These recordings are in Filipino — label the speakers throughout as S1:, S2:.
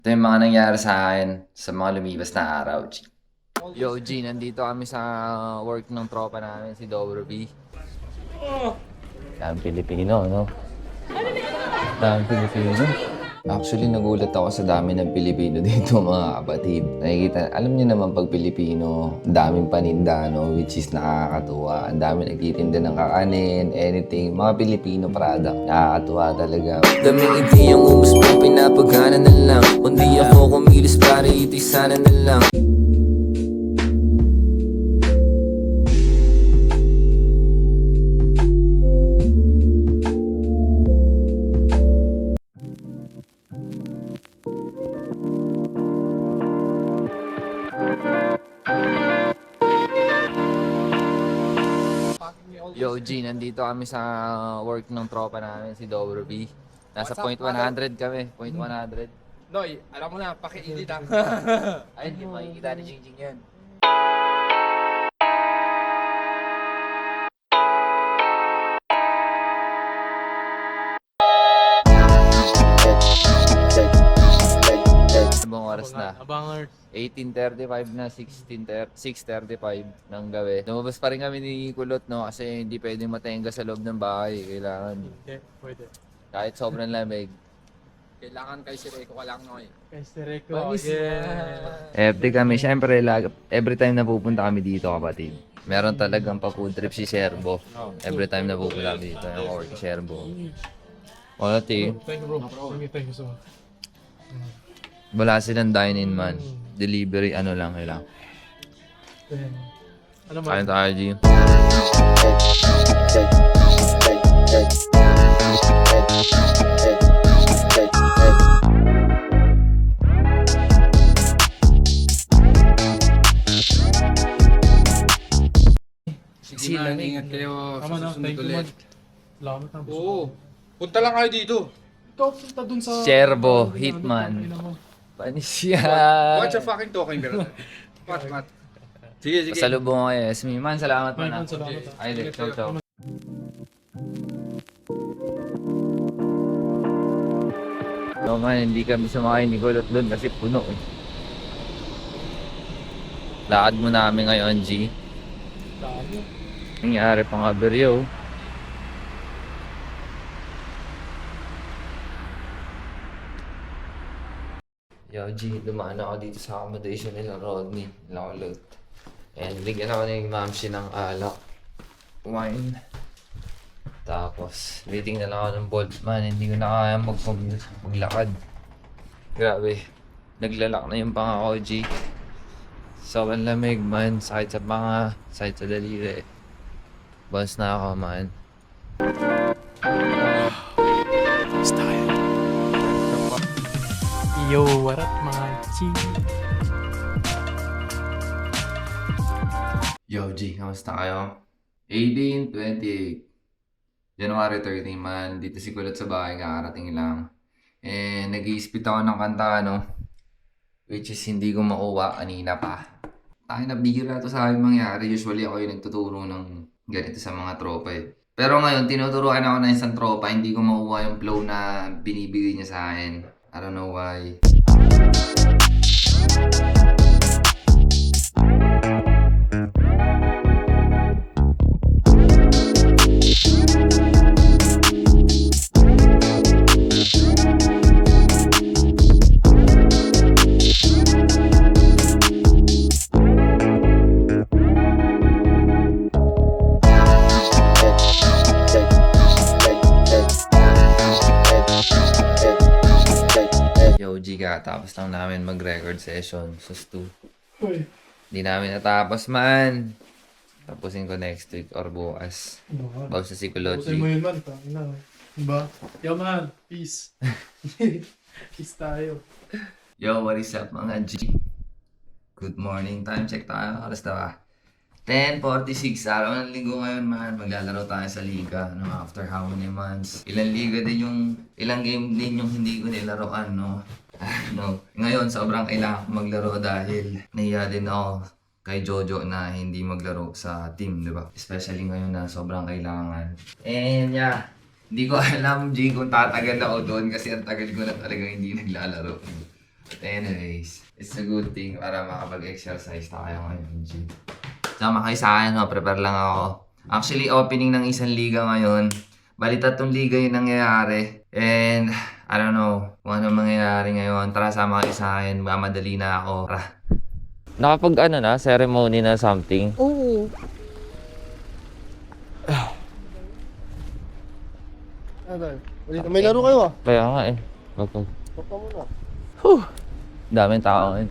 S1: Ito yung mga nangyari sa akin sa mga lumipas na araw, G.
S2: Yo, G, nandito kami sa work ng tropa namin, si Dobro B. Daming Pilipino, no? Daming Pilipino. Actually, nagulat ako sa dami ng Pilipino dito, mga kapatid. Nakikita, alam niyo naman pag Pilipino, ang daming paninda, no? Which is nakakatuwa. Ang dami nagtitinda ng kakanin, anything. Mga Pilipino product. Nakakatuwa talaga.
S3: Daming ideyang umuspo, pinapagana na lang. Kundi ako kumilos para ito'y sana na lang.
S2: Yo, G, nandito kami sa work ng tropa namin, si Dobro B. Nasa point 100 kami, point 100.
S4: Noy, alam mo na, pakiinit lang.
S2: Ay, hindi makikita ni Jingjing yan. Ibang oras na.
S4: Abangers.
S2: 18:35 na, 6:35 ng gabi. Lumabas pa rin kami ni Kulot, no? Kasi hindi pwedeng matenga sa loob ng bahay. Kailangan,
S4: Okay, pwede.
S2: kahit sobrang lamig.
S4: Kailangan kay si Reco ka lang, Noy.
S5: Kay Stereco,
S2: Panis.
S5: yeah.
S2: FD kami, syempre, every time na pupunta kami dito, kapatid. Meron talagang pa-food trip si Serbo. Every time na pupunta kami dito, yung work si Serbo. Wala, ti.
S5: Thank you, bro. Thank you so much.
S2: Wala silang dine-in, man. Delivery, ano lang, kailang.
S5: Then, ano man?
S2: Kain tayo, G.
S4: Sige na, ingat kayo
S5: Tama na,
S4: sa susunod
S5: thank you,
S4: ulit.
S5: man. Salamat na.
S4: Oo. Punta lang kayo dito.
S5: Ikaw, punta dun sa...
S2: Serbo, Hitman. Panis yan.
S4: What's your fucking talking, girl? Pat. Sige, sige.
S2: Pasalubong ko kay Esme. Man, salamat man.
S5: Man, salamat.
S2: Ay, di. Ciao, ciao. No man, hindi kami sumakay ni Kulot doon kasi puno eh. Lakad mo namin ngayon, G.
S5: Dami.
S2: Nangyari pang aberyo. Yo, G, dumaan ako dito sa accommodation nila Rodney, Lolot. And bigyan ako ng mamsi ng alak, wine. Tapos, waiting na lang ako ng Bolt. Man, hindi ko na kaya maglakad. Grabe. Naglalak na yung panga ko, G. Sobrang lamig, man. Sakit sa panga, sakit sa daliri. Bounce na ako, man.
S5: Yo, what up, mga G?
S2: Yo, G, kamusta kayo? 18:28 January 13, man. Dito si Kulot sa bahay, kakarating lang. Nag-i-spit ako ng kanta, no? Which is hindi ko makuha kanina pa. Tayo na bigla to sa akin mangyari. Usually ako yung nagtuturo ng ganito sa mga tropa eh. Pero ngayon, tinuturuan ako ng isang tropa, hindi ko makuha yung flow na binibigay niya sa akin. I don't know why. Yo, G, tapos lang namin mag-record session sa stu.
S5: Uy.
S2: Hindi namin natapos, man. Tapusin ko next week or bukas. Bawas na si Kulot,
S5: Tapusin mo
S2: G.
S5: yun, man. Tangina. Diba? Yo, man. Peace. Peace tayo.
S2: Yo, what is up, mga G? Good morning. Time check tayo. Alas na ba? 10:46. Araw ng linggo ngayon, man. Maglalaro tayo sa liga. No? After how many months? Ilang game din yung hindi ko nilaroan, no? No. Ngayon, sobrang kailangan ko maglaro dahil nahiya din ako kay Jojo na hindi maglaro sa team, di ba? Especially ngayon na sobrang kailangan. And yeah, hindi ko alam, G, kung tatagal ako doon kasi ang tagal ko na talaga hindi naglalaro. But anyways, it's a good thing para makapag-exercise tayo ngayon, G. Sama kayo sa akin, prepare lang ako. Actually, opening ng isang liga ngayon. Bali, 3 liga yung nangyayari. And, I don't know kung ano mangyayari ngayon. Tara, sama kayo sa akin. Mamadali na ako. Tara.
S6: Nakapag ano na, ceremony na something.
S7: Oo. May laro kayo ah.
S6: Kaya nga eh. Kapag...
S7: Papa mo na.
S6: Daming tao ngayon.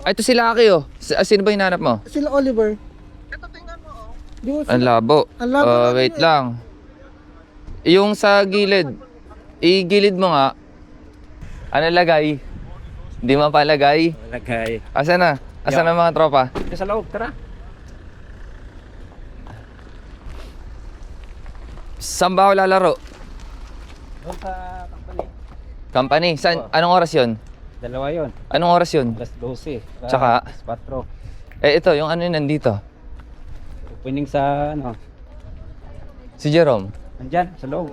S6: Ay, ito si Lucky oh. Sino ba hinanap mo?
S7: Sila Oliver.
S6: Ang labo.
S7: Ang labo na
S6: Wait
S7: ano eh.
S6: lang. Yung sa gilid. I-gilid mo nga. Ano lagay? Hindi mo pa lagay?
S4: Lagay.
S6: Asa na? Asa na mga tropa?
S4: Sa loob, tara.
S6: Saan ba ako lalaro?
S4: Doon sa company.
S6: Company? Saan? Anong oras yun?
S4: Dalawa yun.
S6: Anong oras yun?
S4: Alas 12.
S6: Tsaka?
S4: Alas 4.
S6: Ito, yung ano yun nandito.
S4: Opening sa ano.
S6: Si Jerome.
S4: Nandyan, sa loob.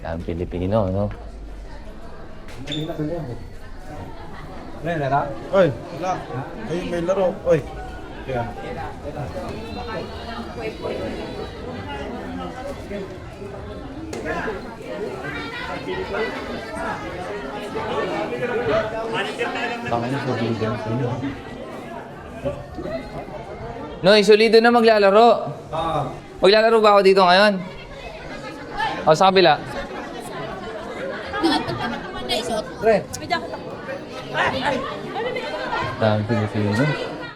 S6: Ang Pilipino, no?
S7: Oy, wala. Ay, may laro. Oy. Yeah.
S6: Noy, solido na maglalaro. Maglalaro ba ako dito ngayon? O sa kabila? Dami Pilipino.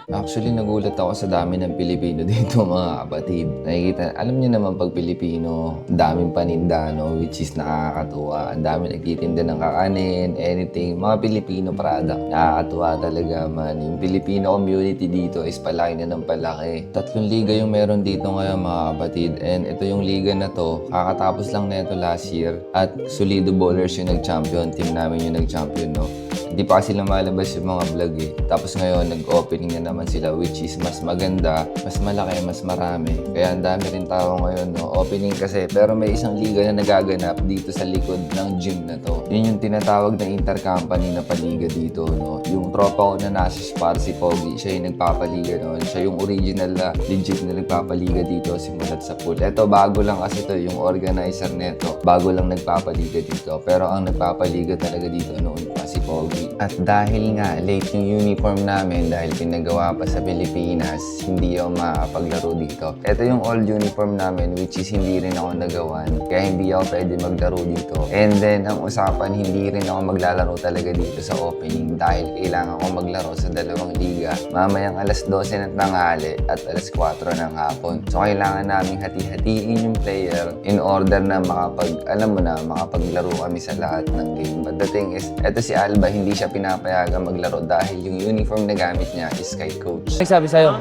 S6: Actually, nagulat ako sa dami ng Pilipino dito, mga kapatid. Nakikita, alam niyo naman pag Pilipino, daming paninda, no? Which is nakakatuwa. Ang dami nagtitinda ng kakanin, anything. Mga Pilipino product. Nakakatuwa talaga, man. Yung Filipino community dito is palaki na ng palaki. 3 liga yung meron dito ngayon, mga kapatid. And ito yung liga na to, kakatapos lang neto last year. At solido bowlers yung nag-champion. Team namin yung nag-champion, no? Hindi pa kasi lumalabas yung mga vlog eh. Tapos ngayon, nag-opening na naman sila, which is mas maganda, mas malaki, mas marami. Kaya ang dami rin tao ngayon, no? Opening kasi, pero may isang liga na nagaganap dito sa likod ng gym na to. Yun yung tinatawag na intercompany na paliga dito, no? Yung tropa ko na nasa spar, si Pogi, siya yung nagpapaliga noon. Siya yung original na legit na nagpapaliga dito simulat sa pool. Eto, bago lang kasi to, yung organizer neto. Bago lang nagpapaliga dito. Pero ang nagpapaliga talaga dito noon pa si Pogi. At dahil nga late yung uniform namin dahil pinagawa pa sa Pilipinas, hindi ako makapaglaro dito. Ito yung old uniform namin which is hindi rin ako nagawan. Kaya hindi ako pwede maglaro dito. And then ang usapan, hindi rin ako maglalaro talaga dito sa opening dahil kailangan ko maglaro sa 2 liga. Mamayang alas 12 ng tanghali at alas 4 ng hapon. So kailangan namin hati-hatiin yung player in order na makapaglaro kami sa lahat ng game. But the thing is, eto si Alba, hindi siya pinapayagan maglaro dahil yung uniform na gamit niya is kay coach. Nagsabi sa'yo?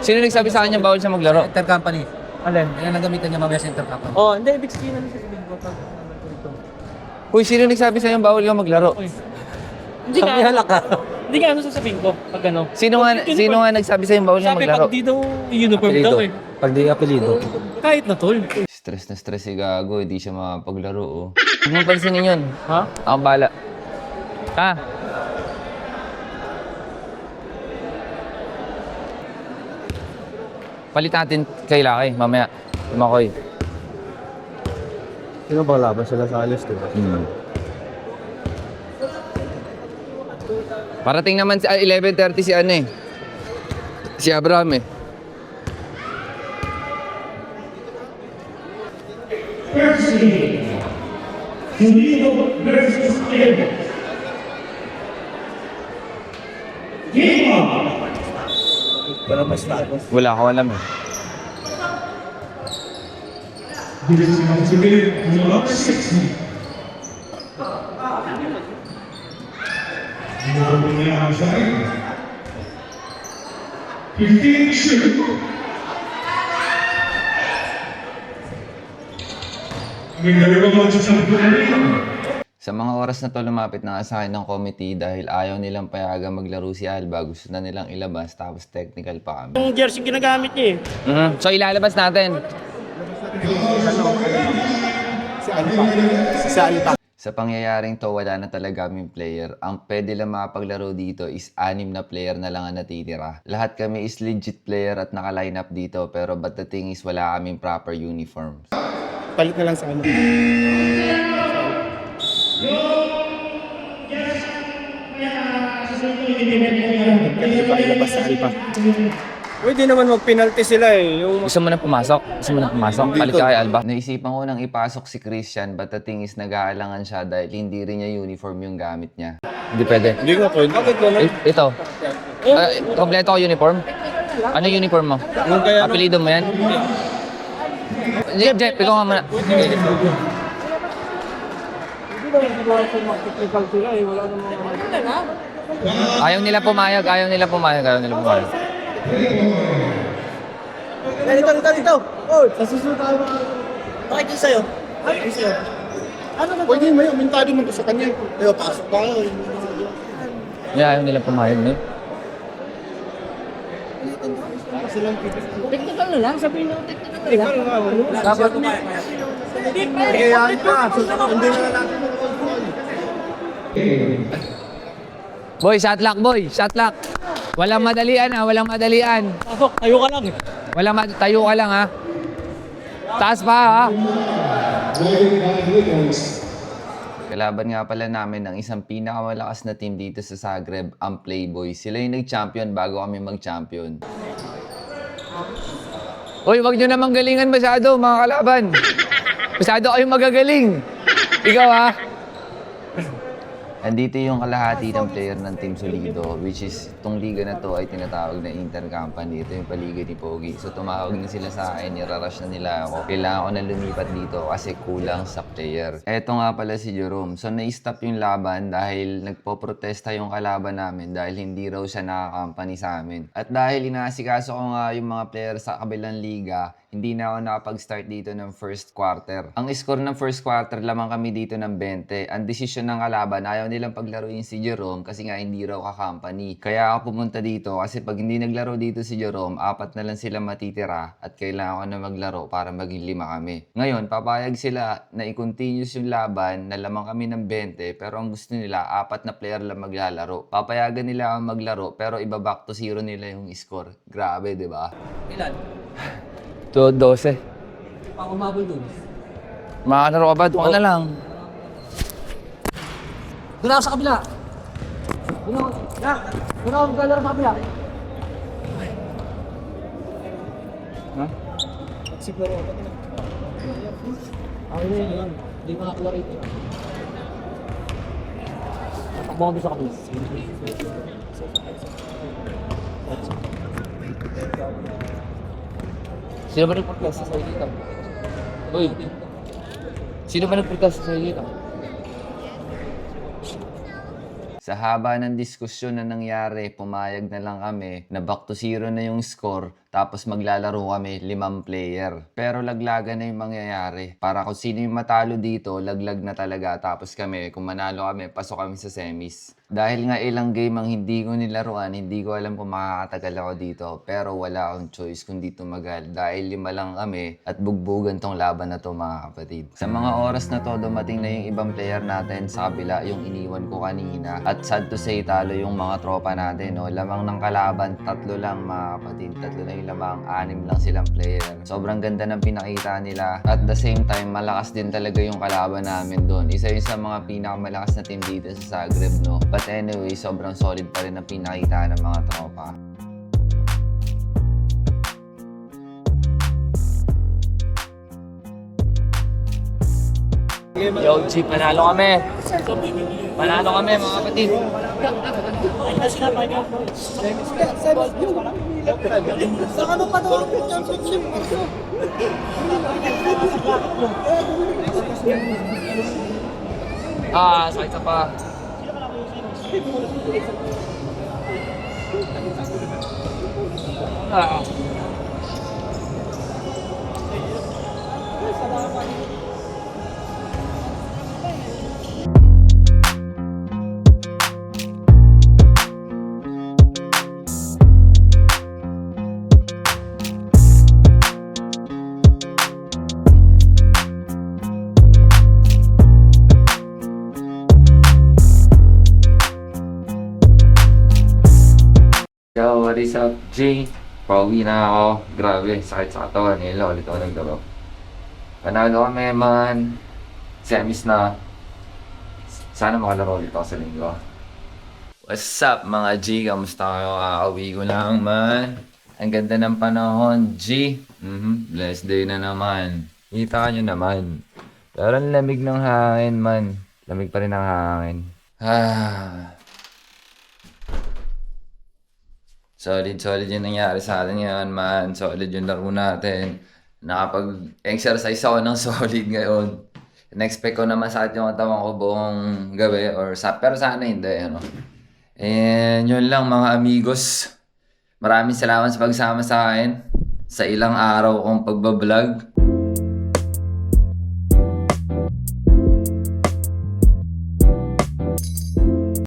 S6: Sino nagsabi sa kanya bawal siya maglaro?
S4: Intercompany.
S6: Alin?
S4: Kaya nagamitan niya mamaya sa intercompany.
S5: Oh, hindi. Ibig sabihin namin sa sabihin ko.
S6: Uy, sino nagsabi sa'yo bawal ka maglaro?
S5: Hindi nga. Hindi nga ano sasabihin ko pag ano.
S6: Sino nga nagsabi sa'yo bawal ka
S5: Sabi
S6: maglaro?
S5: pag di daw uniform daw eh.
S4: Pag di apelido.
S5: Kahit na tol.
S6: Stress na stress si Gago, hindi siya makapaglaro oh. Huwag mong pansinin yun.
S5: Ha?
S6: Ako bala. Ha? Palit natin kay Laki, mamaya. Makoy.
S7: Sino ba laban sila sa alis, diba?
S6: Parating naman sa 11:30 si ano eh. Si Abraham eh. Wala akong alam eh. Sa mga oras na to lumapit na nga sa akin ng committee dahil ayaw nilang payagang maglaro si Alba. Gusto na nilang ilabas tapos technical pa kami.
S5: Yung jersey ginagamit niya eh.
S6: So ilalabas natin.
S7: Si Alpa.
S6: Sa pangyayaring to, wala na talaga kaming player. Ang pwede lang makapaglaro dito is 6 na player na lang ang natitira. Lahat kami is legit player at naka-line up dito, pero but the thing is wala kaming proper uniforms.
S7: Palit na lang sa ano. Kasi ba ilabas sa Alpa?
S8: Pwede naman mag-penalty sila eh. Yung
S1: Gusto mo na pumasok? Palit ka kay Alba?
S6: Naisipan ko nang ipasok si Christian, but the thing is nag-aalangan siya dahil hindi rin niya uniform yung gamit niya.
S1: Hindi pwede.
S7: Hindi ko pwede.
S8: bakit gano'n?
S1: Ito. Kompleto ko uniform? Ano uniform mo?
S8: Yung kaya
S1: Apelido mo yan? Jeff, ikaw nga muna.
S8: Hindi naman siguro sa mag-technical sila eh. Wala namang
S1: Ayaw nila pumayag.
S7: Dito. Oh, sa susunod tayo. Bakit yun sa'yo? Pwede mo yun, mintado mo to sa kanya. Ayaw, pasok tayo.
S1: Ayaw nila pumayag, no?
S8: technical na lang. Sabihin mo, technical na lang.
S1: Dapat
S7: Kaya ka, hindi na natin.
S1: Boy, shot lock. Walang madalian.
S8: Pasok, tayo ka lang eh.
S1: Tayo ka lang ha. Taas pa ha.
S6: Kalaban nga pala namin ang isang pinakamalakas na team dito sa Zagreb, ang Playboys. Sila yung nag-champion bago kami mag-champion.
S1: Uy, wag nyo namang galingan masyado, mga kalaban. Masyado kayong magagaling. Ikaw ha.
S6: Andito yung kalahati ng player ng Team Solido, which is itong liga na to ay tinatawag na Intercompany. Ito yung paligid ni Pogi. So tumawag na sila sa akin, nirarush na nila ako. Kailangan ko na lumipat dito kasi kulang sa player. Eto nga pala si Jerome. So na-stop yung laban dahil nagpo-protesta yung kalaban namin dahil hindi raw siya nakakampany sa amin. At dahil inaasikaso ko nga yung mga player sa kabilang liga, hindi na ako nakapag-start dito ng first quarter. Ang score ng first quarter, lamang kami dito ng 20. Ang desisyon ng kalaban, ayaw nilang paglaruin si Jerome kasi nga hindi raw ka-company. Kaya ako pumunta dito kasi pag hindi naglaro dito si Jerome, 4 na lang sila matitira at kailangan ko na maglaro para maging 5 kami. Ngayon, papayag sila na i-continuous yung laban na lamang kami ng 20 pero ang gusto nila, 4 na player lang maglalaro. Papayagan nila ang maglaro pero iba back to 0 nila yung score. Grabe, di ba?
S8: Ilan?
S1: 12.
S8: Pang umabol dun.
S1: Makakalaro ka ba? Doon ka na lang.
S8: Doon ako sa kabila. Doon ako maglalaro sa kabila.
S1: Ha?
S8: Siguro ako na. Ako na yun. Hindi ko nakalaro ito. Takbo ko sa kabila.
S1: Sino ba nagprotest sa dito? Uy. Sino ba nagprotest sa dito?
S6: Sa haba ng diskusyon na nangyari, pumayag na lang kami na back to 0 na yung score tapos maglalaro kami 5 player. Pero laglagan na yung mangyayari. Para kung sino yung matalo dito, laglag na talaga. Tapos kami, kung manalo kami, pasok kami sa semis. Dahil nga ilang game ang hindi ko nilaruan, hindi ko alam kung makakatagal ako dito. Pero wala akong choice kundi tumagal. Dahil 5 lang kami at bugbugan tong laban na to mga kapatid. Sa mga oras na to, dumating na yung ibang player natin sa kabila, yung iniwan ko kanina. At sad to say, talo yung mga tropa natin. No? Lamang ng kalaban, 3 lang mga kapatid. 3 lang yung lamang, 6 lang silang player. Sobrang ganda ng pinakita nila. At the same time, malakas din talaga yung kalaban namin doon. Isa yun sa mga pinakamalakas na team dito sa Zagreb, no? But anyway, sobrang solid pa rin ang pinakita ng mga tropa.
S1: Yo, Chief, panalo kami. Panalo kami, mga kapatid. Sakit sa pa.
S6: What is up, G? Pauwi na ako. Grabe, sakit sa katawan. Ngayon ulit ako naglaro. Panalo kami, man. Semis na. Sana makalaro ulit ako sa linggo. What's up, mga G? Kamusta kayo? Kakauwi ko lang, man. Ang ganda ng panahon, G. Blessed day na naman. Kita nyo naman. Pero ang lamig ng hangin, man. Lamig pa rin ang hangin. Solid yung nangyari sa atin ngayon, man. Solid yung laro natin. Nakapag-exercise ako ng solid ngayon. In-expect ko na masakit yung katawan ko buong gabi. Pero sana hindi, ano. And yun lang, mga amigos. Maraming salamat sa pagsama sa akin. Sa ilang araw kong pagbablog.